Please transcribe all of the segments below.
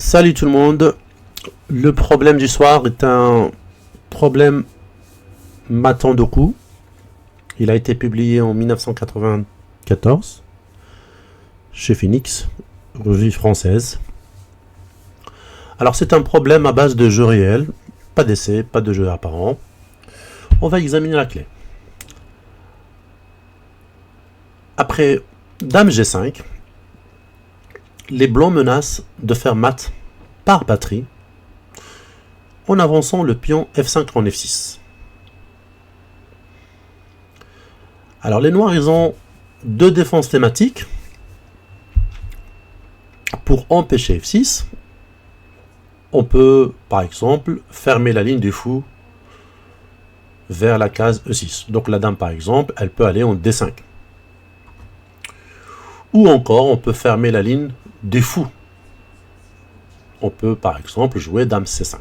Salut tout le monde. Le problème du soir est un problème Matandoku. Il a été publié en 1994 chez Phoenix, revue française. Alors c'est un problème à base de jeux réels, pas d'essai, pas de jeu apparent. On va examiner la clé. Après Dame G5, les blancs menacent de faire mat par batterie en avançant le pion F5 en F6. Alors les noirs, ils ont deux défenses thématiques pour empêcher F6. On peut, par exemple, fermer la ligne du fou vers la case E6. Donc la dame, par exemple, elle peut aller en D5. Ou encore, on peut fermer la ligne des fous. On peut, par exemple, jouer dame C5.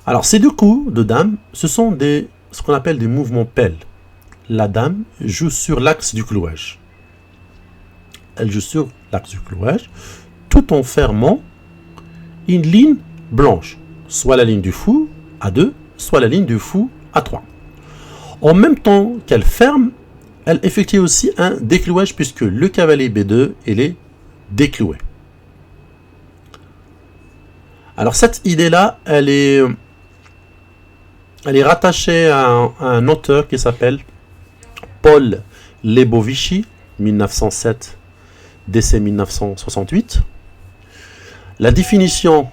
Alors, ces deux coups de dame, ce sont ce qu'on appelle des mouvements pelle. La dame joue sur l'axe du clouage. Elle joue sur l'axe du clouage, tout en fermant une ligne blanche, soit la ligne du fou A2, soit la ligne du fou A3. En même temps qu'elle ferme, elle effectue aussi un déclouage puisque le cavalier B2 il est décloué. Alors cette idée-là, elle est rattachée à un auteur qui s'appelle Paul Lebovici, 1907, décès 1968. La définition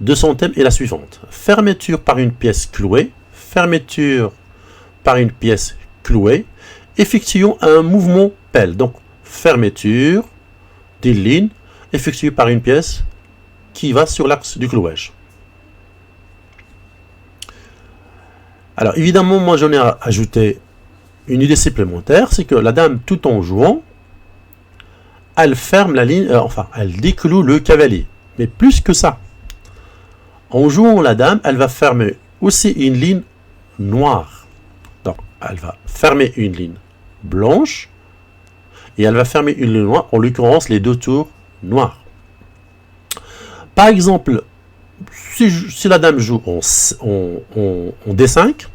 de son thème est la suivante. Fermeture par une pièce clouée, fermeture par une pièce clouée, effectuons un mouvement pelle. Donc, fermeture d'une ligne effectuée par une pièce qui va sur l'axe du clouage. Alors, évidemment, moi, j'en ai ajouté une idée supplémentaire, c'est que la dame, tout en jouant, elle ferme la ligne, elle décloue le cavalier. Mais plus que ça, en jouant la dame, elle va fermer aussi une ligne noire. Donc, elle va fermer une ligne blanche et elle va fermer une ligne noire, en l'occurrence les deux tours noirs. Par exemple, si la dame joue en D5,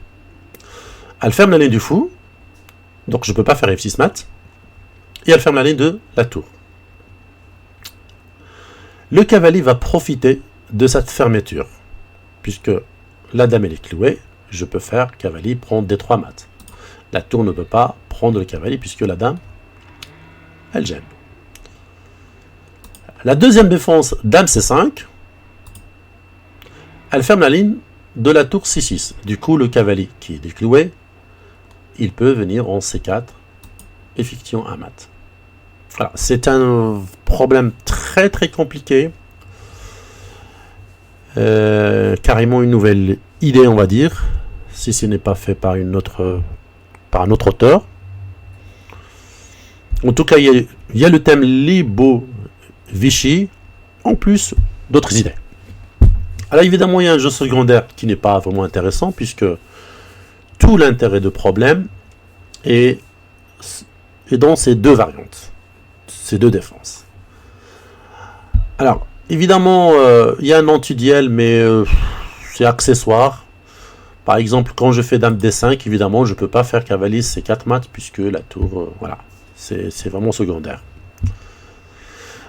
elle ferme la ligne du fou, donc je ne peux pas faire F6 mat, et elle ferme la ligne de la tour. Le cavalier va profiter de cette fermeture, puisque la dame elle est clouée, je peux faire cavalier prendre D3 mat. La tour ne peut pas prendre le cavalier puisque la dame, elle gêne. La deuxième défense, dame C5, elle ferme la ligne de la tour C6. Du coup, le cavalier qui est décloué, il peut venir en C4, effectuant un mat. Voilà, c'est un problème très très compliqué. Carrément une nouvelle idée, on va dire, si ce n'est pas fait par un autre auteur. En tout cas, il y a le thème Lebovici, en plus d'autres idées. Alors évidemment, il y a un jeu secondaire qui n'est pas vraiment intéressant, puisque tout l'intérêt de problème est dans ces deux variantes, ces deux défenses. Alors, évidemment, il y a un anti-duel, mais c'est accessoire. Par exemple, quand je fais dame D5, évidemment, je ne peux pas faire cavalier C4 mat, puisque la tour, voilà, c'est vraiment secondaire.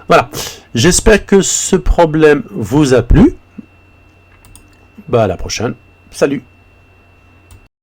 Voilà, j'espère que ce problème vous a plu. À la prochaine, salut.